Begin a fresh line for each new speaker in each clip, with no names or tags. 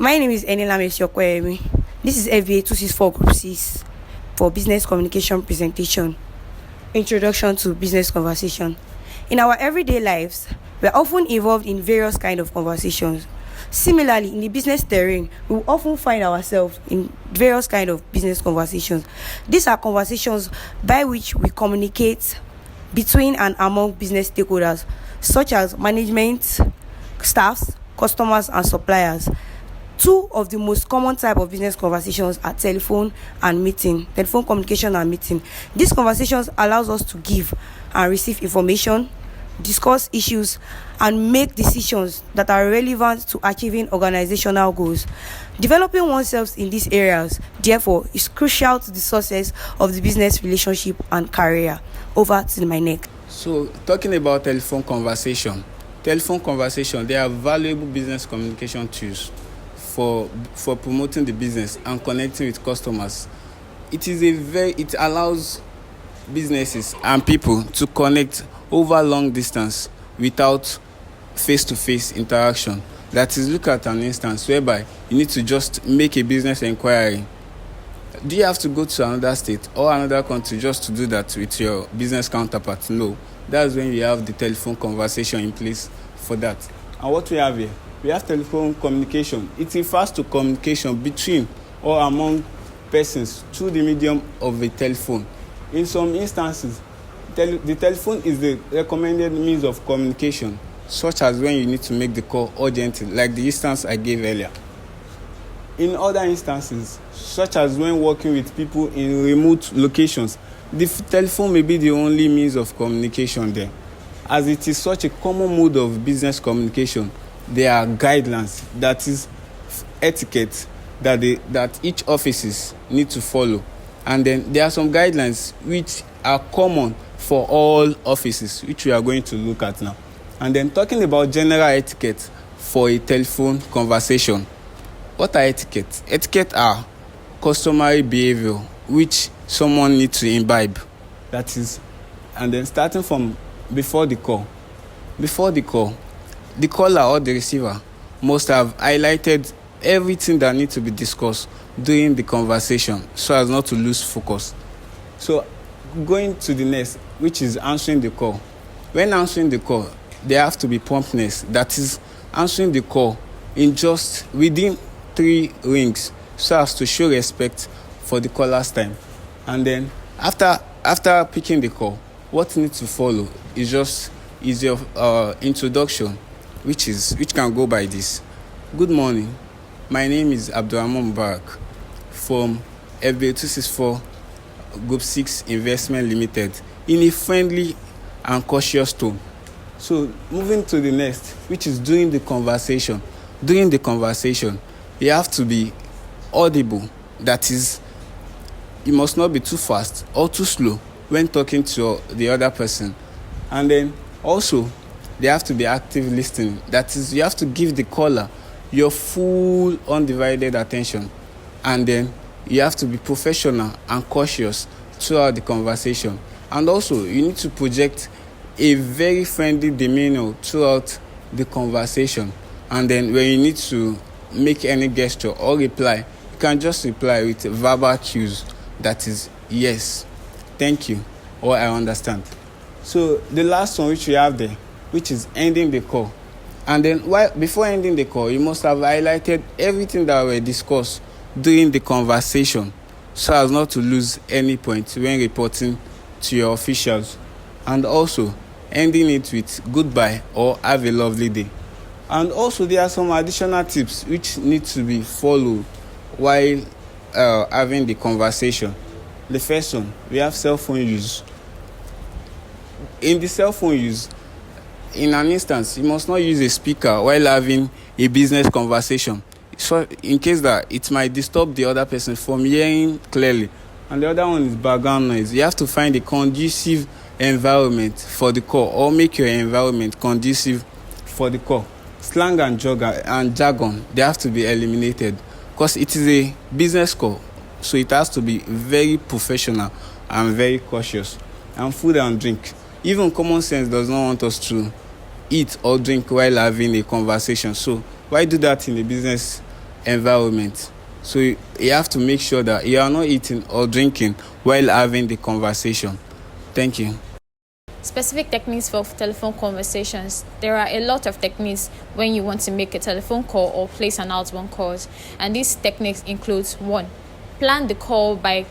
My name is Enila Mesyokwemi. This is FBA 264 Group 6 for Business Communication Presentation. Introduction to Business Conversation. In our everyday lives, we are often involved in various kinds of conversations. Similarly, in the business terrain, we will often find ourselves in various kinds of business conversations. These are conversations by which we communicate between and among business stakeholders, such as management, staffs, customers, and suppliers. Two of the most common type of business conversations are telephone communication and meeting. These conversations allows us to give and receive information, discuss issues, and make decisions that are relevant to achieving organizational goals. Developing oneself in these areas, therefore, is crucial to the success of the business relationship and career. Over to my neck.
So, talking about telephone conversation, they are valuable business communication tools for promoting the business and connecting with customers. It allows businesses and people to connect over long distance without face-to-face interaction. That is, look at an instance whereby you need to just make a business inquiry. Do you have to go to another state or another country just to do that with your business counterpart? No. That's when you have the telephone conversation in place for that. And what we have here, we have telephone communication. It refers to communication between or among persons through the medium of a telephone. In some instances, the telephone is the recommended means of communication, such as when you need to make the call urgently, like the instance I gave earlier. In other instances, such as when working with people in remote locations, the telephone may be the only means of communication there. As it is such a common mode of business communication, there are guidelines, that is etiquettes, that each offices need to follow. And then there are some guidelines which are common for all offices, which we are going to look at now. And then talking about general etiquette for a telephone conversation. What are etiquettes? Etiquettes are customary behavior which someone needs to imbibe. That is, and then starting from before the call. Before the call, the caller or the receiver must have highlighted everything that needs to be discussed during the conversation so as not to lose focus. So going to the next, which is answering the call. When answering the call, there have to be promptness. That is, answering the call in just within 3 rings so as to show respect for the caller's time. And then after picking the call, what needs to follow is your introduction, which can go by this. Good morning. My name is Abdurrahman Mubarak from FBA 264 Group 6 Investment Limited, in a friendly and cautious tone. So moving to the next, which is during the conversation. During the conversation, you have to be audible. That is, you must not be too fast or too slow when talking to the other person. And then also, they have to be active listening. That is, you have to give the caller your full undivided attention. And then you have to be professional and cautious throughout the conversation. And also, you need to project a very friendly demeanor throughout the conversation. And then when you need to make any gesture or reply, you can just reply with verbal cues. That is, yes, thank you, or I understand. So the last one which we have there, which is ending the call. And then before ending the call, you must have highlighted everything that were discussed during the conversation so as not to lose any point when reporting to your officials. And also ending it with goodbye or have a lovely day. And also there are some additional tips which need to be followed while having the conversation. The first one, we have cell phone use. In the cell phone use, in an instance, you must not use a speaker while having a business conversation, so in case that it might disturb the other person from hearing clearly. And the other one is background noise. You have to find a conducive environment for the call, or make your environment conducive for the call. Slang and jargon, they have to be eliminated because it is a business call, so it has to be very professional and very cautious. And food and drink. Even common sense does not want us to eat or drink while having a conversation. So why do that in a business environment. So you have to make sure that you are not eating or drinking while having the conversation. Thank you.
Specific techniques for telephone conversations. There are a lot of techniques when you want to make a telephone call or place an outbound call. And these techniques include 1. Plan the call by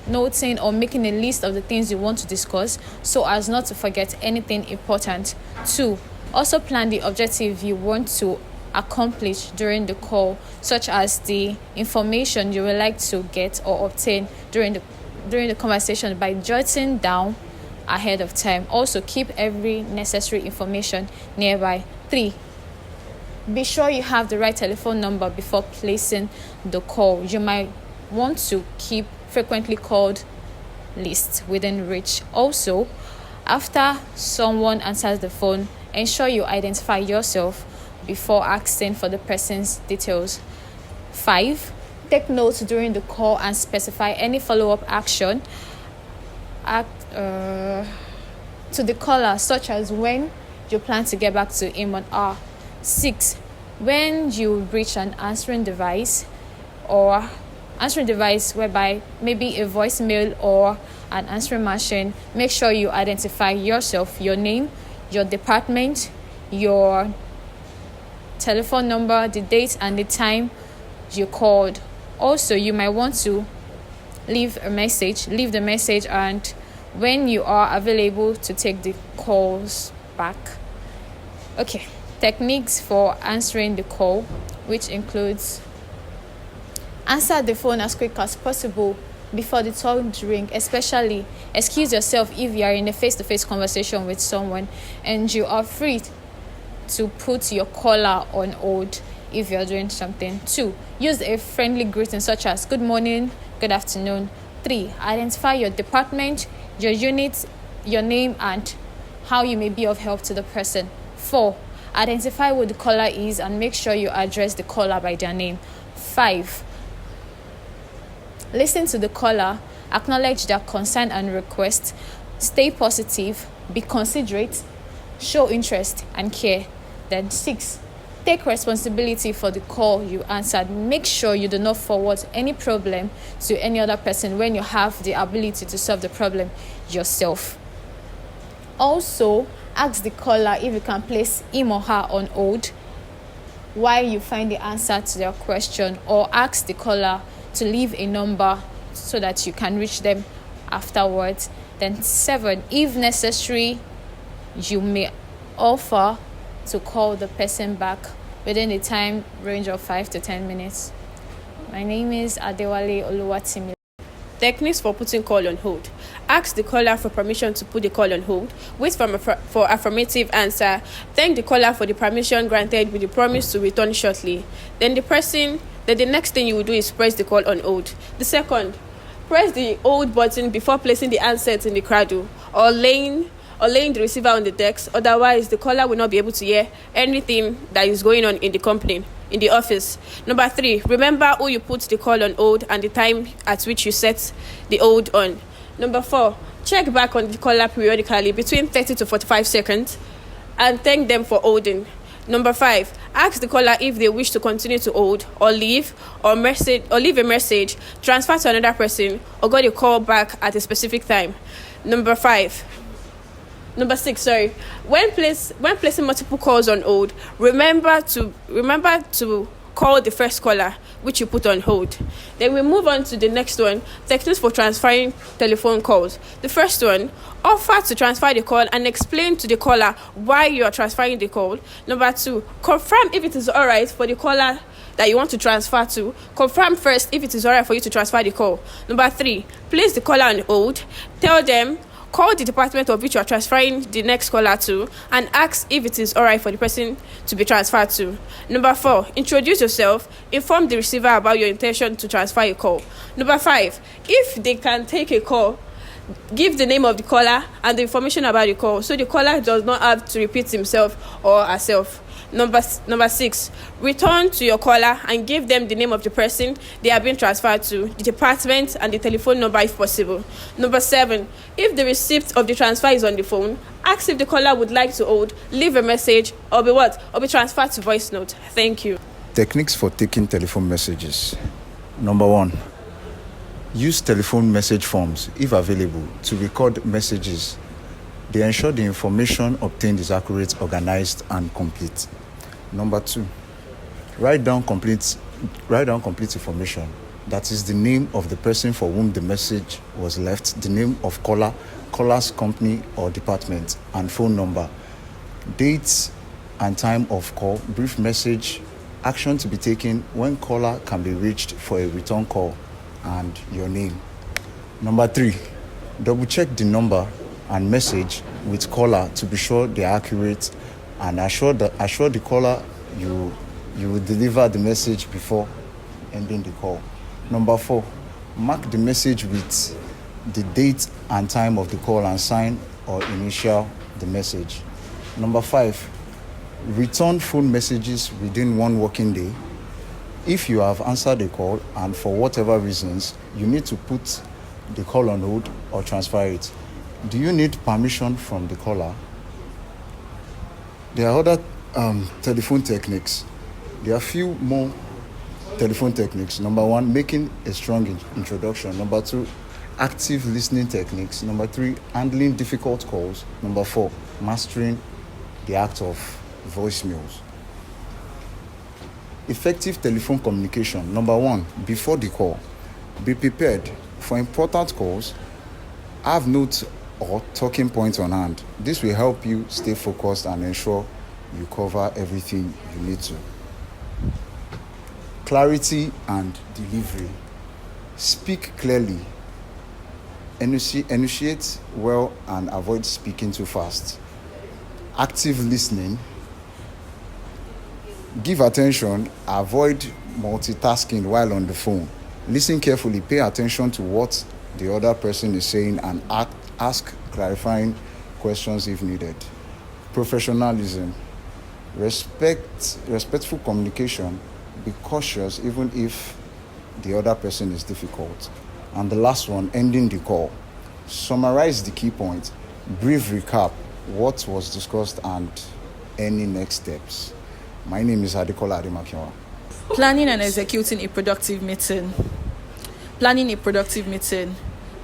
noting or making a list of the things you want to discuss so as not to forget anything important. 2. Also plan the objective you want to accomplish during the call, such as the information you would like to get or obtain during the conversation by jotting down ahead of time. Also keep every necessary information nearby. 3. Be sure you have the right telephone number before placing the call. You might want to keep frequently called lists within reach. Also, after someone answers the phone, ensure you identify yourself before asking for the person's details. 5. Take notes during the call and specify any follow-up action to the caller, such as when you plan to get back to him on hour. 6. When you reach an answering device whereby maybe a voicemail or an answering machine, make sure you identify yourself, your name, your department, your telephone number, the date and the time you called. Also, you might want to leave the message and when you are available to take the calls back. Okay, techniques for answering the call, which includes: answer the phone as quick as possible before the tone ring, especially excuse yourself if you are in a face-to-face conversation with someone and you are free to put your caller on hold if you're doing something. 2. Use a friendly greeting such as good morning, good afternoon. 3. Identify your department, your unit, your name, and how you may be of help to the person. 4. Identify who the caller is and make sure you address the caller by their name. 5. Listen to the caller, acknowledge their concern and request, stay positive, be considerate, show interest and care. Then 6. Take responsibility for the call you answered. Make sure you do not forward any problem to any other person when you have the ability to solve the problem yourself. Also, ask the caller if you can place him or her on hold while you find the answer to their question, or ask the caller to leave a number so that you can reach them afterwards. Then 7. If necessary, you may offer to call the person back within a time range of 5 to 10 minutes. My name is Adewale Oluwatimi.
Techniques for putting call on hold. Ask the caller for permission to put the call on hold. Wait for affirmative answer. Thank the caller for the permission granted with the promise to return shortly. Then the next thing you will do is press the call on hold. The second, press the hold button before placing the handset in the cradle or laying the receiver on the desk. Otherwise, the caller will not be able to hear anything that is going on in the company, in the office. Number 3, remember who you put the call on hold and the time at which you set the hold on. Number 4, check back on the caller periodically between 30 to 45 seconds and thank them for holding. Number 5, ask the caller if they wish to continue to hold or leave a message, transfer to another person, or get a call back at a specific time. Number 6, when placing multiple calls on hold, remember to call the first caller which you put on hold. Then we move on to the next one, techniques for transferring telephone calls. The first one, offer to transfer the call and explain to the caller why you are transferring the call. Number 2, confirm if it is alright for the caller that you want to transfer to. Confirm first if it is alright for you to transfer the call. Number 3, place the caller on hold. Tell them, call the department of which you are transferring the next caller to and ask if it is alright for the person to be transferred to. Number 4, introduce yourself. Inform the receiver about your intention to transfer a call. Number 5, if they can take a call, give the name of the caller and the information about the call so the caller does not have to repeat himself or herself. Number 6, return to your caller and give them the name of the person they are being transferred to, the department, and the telephone number if possible. Number 7, if the receipt of the transfer is on the phone, ask if the caller would like to hold, leave a message, or be transferred to voice note. Thank you.
Techniques for taking telephone messages. Number 1, use telephone message forms, if available, to record messages. They ensure the information obtained is accurate, organized, and complete. Number 2, write down complete information. That is the name of the person for whom the message was left, the name of caller's company or department, and phone number, dates and time of call, brief message, action to be taken when caller can be reached for a return call, and your name. Number 3, double check the number and message with caller to be sure they are accurate, and assure the caller you will deliver the message before ending the call. Number 4, mark the message with the date and time of the call and sign or initial the message. Number 5, return phone messages within 1 working day. If you have answered a call and for whatever reasons you need to put the call on hold or transfer it, do you need permission from the caller? There are other telephone techniques. There are a few more telephone techniques. Number 1, making a strong introduction. Number 2, active listening techniques. Number 3, handling difficult calls. Number 4, mastering the act of voicemails. Effective telephone communication. Number 1, before the call, be prepared for important calls. Have notes or talking points on hand. This will help you stay focused and ensure you cover everything you need to. Clarity and delivery. Speak clearly. Enunciate well and avoid speaking too fast. Active listening. Give attention. Avoid multitasking while on the phone. Listen carefully. Pay attention to what the other person is saying and ask clarifying questions if needed. Professionalism. Respectful communication. Be cautious even if the other person is difficult. And the last one, ending the call. Summarize the key points. Brief recap what was discussed and any next steps. My name is Adekola Ademakinwa.
Planning and executing a productive meeting. Planning a productive meeting.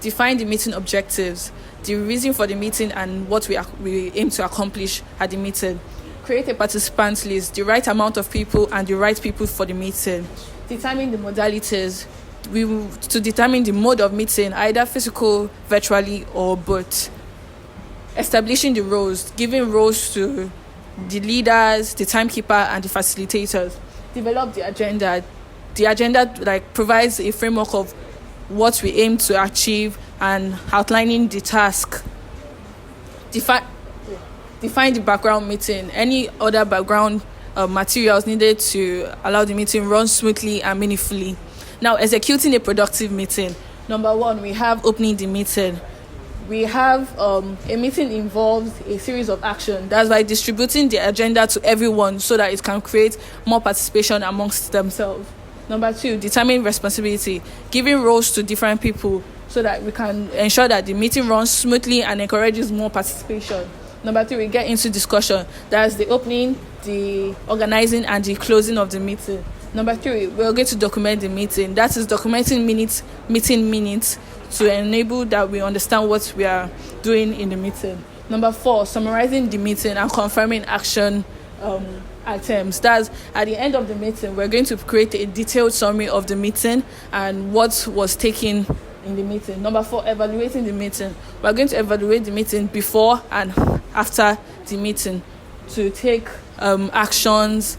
Define the meeting objectives, the reason for the meeting and what we aim to accomplish at the meeting. Create a participant list, the right amount of people and the right people for the meeting. Determine the modalities. To determine the mode of meeting, either physical, virtually, or both. Establishing the roles, giving roles to the leaders, the timekeeper, and the facilitators. Develop the agenda. The agenda provides a framework of what we aim to achieve and outlining the task. Define the background meeting. Any other background materials needed to allow the meeting run smoothly and meaningfully. Now, executing a productive meeting. Number 1, we have opening the meeting. We have a meeting involves a series of actions. That's by distributing the agenda to everyone so that it can create more participation amongst themselves. Number 2, determine responsibility, giving roles to different people so that we can ensure that the meeting runs smoothly and encourages more participation. Number 3, we get into discussion. That's the opening, the organizing, and the closing of the meeting. Number 3, we're going to document the meeting. That is documenting meeting minutes to enable that we understand what we are doing in the meeting. Number 4, summarizing the meeting and confirming action items. That's at the end of the meeting, we're going to create a detailed summary of the meeting and what was taken in the meeting. Number 4, evaluating the meeting. We're going to evaluate the meeting before and after the meeting to take actions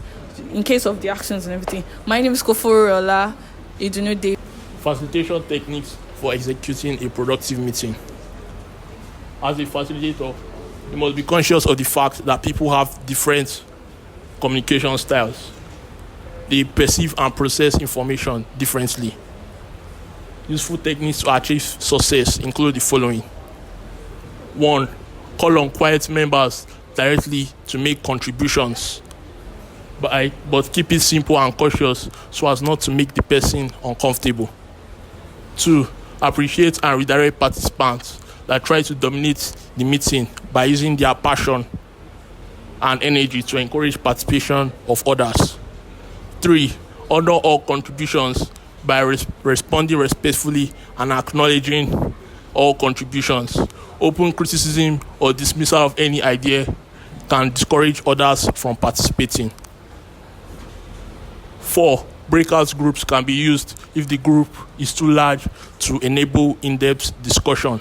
in case of the actions and everything. My name is Koforola Idunude.
Facilitation techniques for executing a productive meeting. As a facilitator, you must be conscious of the fact that people have different communication styles. They perceive and process information differently. Useful techniques to achieve success include the following. 1. Call on quiet members directly to make contributions, but keep it simple and cautious so as not to make the person uncomfortable. 2. Appreciate and redirect participants that try to dominate the meeting by using their passion and energy to encourage participation of others. 3. Honor all contributions by responding respectfully and acknowledging all contributions. Open criticism or dismissal of any idea can discourage others from participating. 4. Breakout groups can be used if the group is too large to enable in-depth discussion.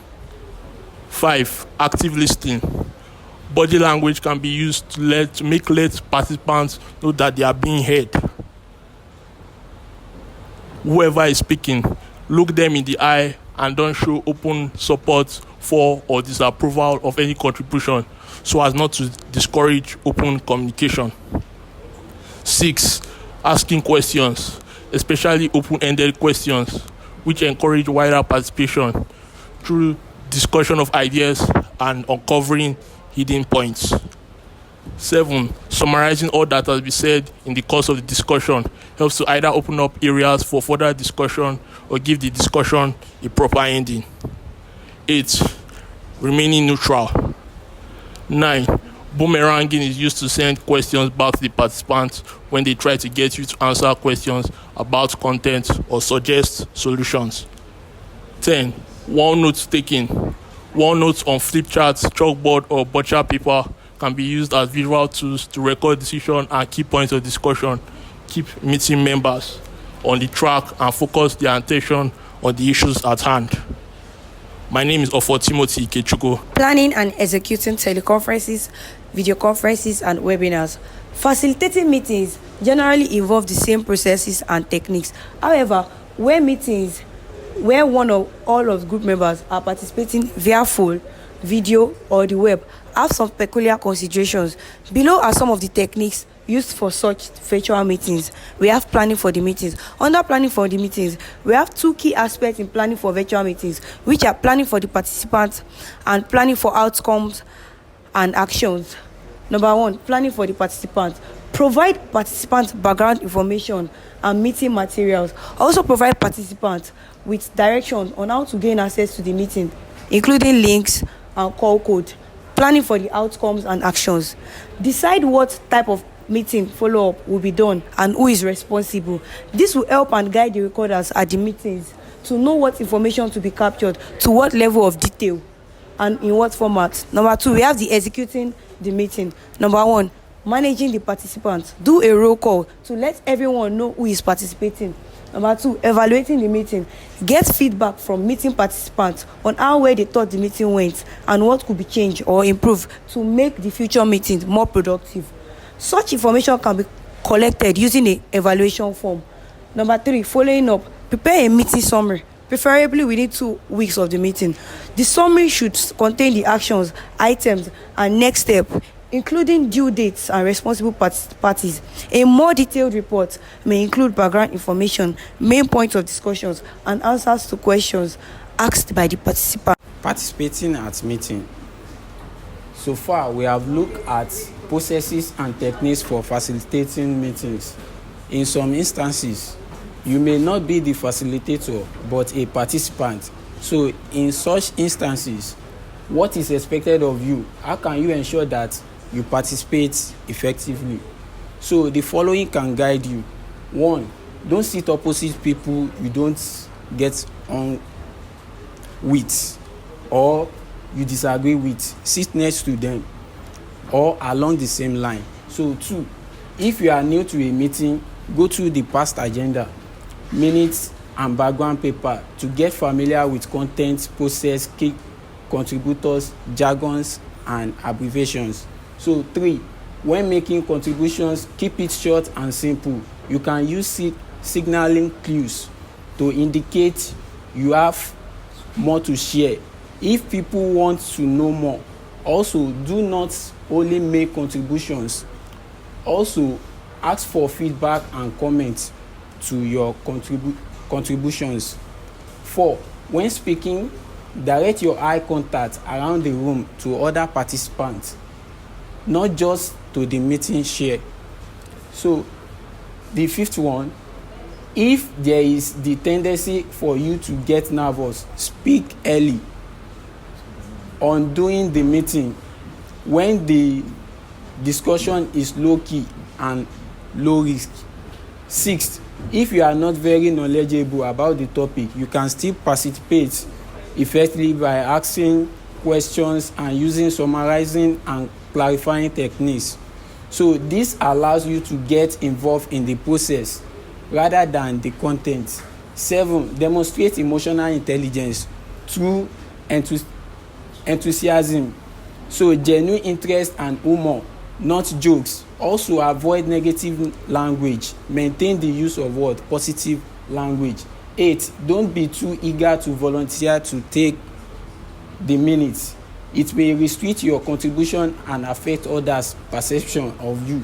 5. Active listening. Body language can be used to make participants know that they are being heard. Whoever is speaking, look them in the eye and don't show open support for or disapproval of any contribution so as not to discourage open communication. 6. Asking questions, especially open-ended questions, which encourage wider participation through discussion of ideas and uncovering hidden points. 7. Summarizing all that has been said in the course of the discussion helps to either open up areas for further discussion or give the discussion a proper ending. 8. Remaining neutral. 9. Boomeranging is used to send questions back to the participants when they try to get you to answer questions about content or suggest solutions. 10. One-note taking. One-notes on flip charts, chalkboard, or butcher paper can be used as visual tools to record decisions and key points of discussion, keep meeting members on the track, and focus their attention on the issues at hand. My name is Ofo Timothy Kechuko.
Planning and executing teleconferences, video conferences, and webinars. Facilitating meetings generally involve the same processes and techniques. However, where one or all of group members are participating via phone, video, or the web have some peculiar considerations. Below are some of the techniques used for such virtual meetings. We have planning for the meetings. Under planning for the meetings, we have two key aspects in planning for virtual meetings, which are planning for the participants and planning for outcomes and actions. Number 1, planning for the participants. Provide participants background information and meeting materials. Also provide participants with direction on how to gain access to the meeting, including links and call code. Planning for the outcomes and actions. Decide what type of meeting follow-up will be done and who is responsible. This will help and guide the recorders at the meetings to know what information to be captured, to what level of detail, and in what format. Number 2, we have the executing the meeting. Number 1, managing the participants. Do a roll call to let everyone know who is participating. Number 2, evaluating the meeting. Get feedback from meeting participants on how well they thought the meeting went and what could be changed or improved to make the future meetings more productive. Such information can be collected using an evaluation form. Number 3, following up. Prepare a meeting summary, preferably within 2 weeks of the meeting. The summary should contain the actions, items, and next step, including due dates and responsible parties. A more detailed report may include background information, main points of discussions, and answers to questions asked by the participant.
Participating at meeting. So far, we have looked at processes and techniques for facilitating meetings. In some instances, you may not be the facilitator, but a participant. So in such instances, what is expected of you? How can you ensure that you participate effectively? So the following can guide you. 1, don't sit opposite people you don't get on with or you disagree with. Sit next to them or along the same line. So 2, if you are new to a meeting, go through the past agenda, minutes, and background paper to get familiar with content, process, key contributors, jargons, and abbreviations. So 3, when making contributions, keep it short and simple. You can use signaling clues to indicate you have more to share. If people want to know more, also do not only make contributions, also ask for feedback and comments to your contributions. 4, when speaking, direct your eye contact around the room to other participants, not just to the meeting chair. So the 5th one, if there is the tendency for you to get nervous, speak early on during the meeting when the discussion is low key and low risk. Sixth, if you are not very knowledgeable about the topic, you can still participate effectively by asking questions and using summarizing and clarifying techniques. So this allows you to get involved in the process rather than the content. 7, demonstrate emotional intelligence through enthusiasm. So genuine interest and humor, not jokes. Also avoid negative language. Maintain the use of positive language. 8, don't be too eager to volunteer to take the minutes. It may restrict your contribution and affect others' perception of you.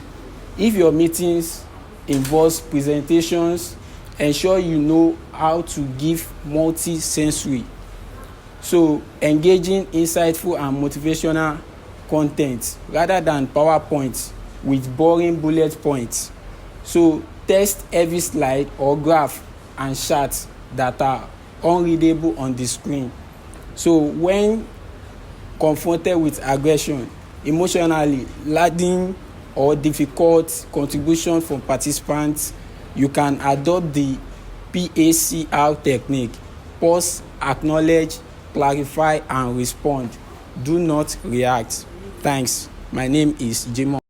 If your meetings involves presentations, ensure you know how to give multi-sensory. So engaging insightful and motivational content rather than PowerPoint with boring bullet points. So test every slide or graph and charts that are unreadable on the screen. So when confronted with aggression, emotionally laden or difficult contribution from participants, you can adopt the PACR technique. Pause, acknowledge, clarify, and respond. Do not react. Thanks. My name is Jimo.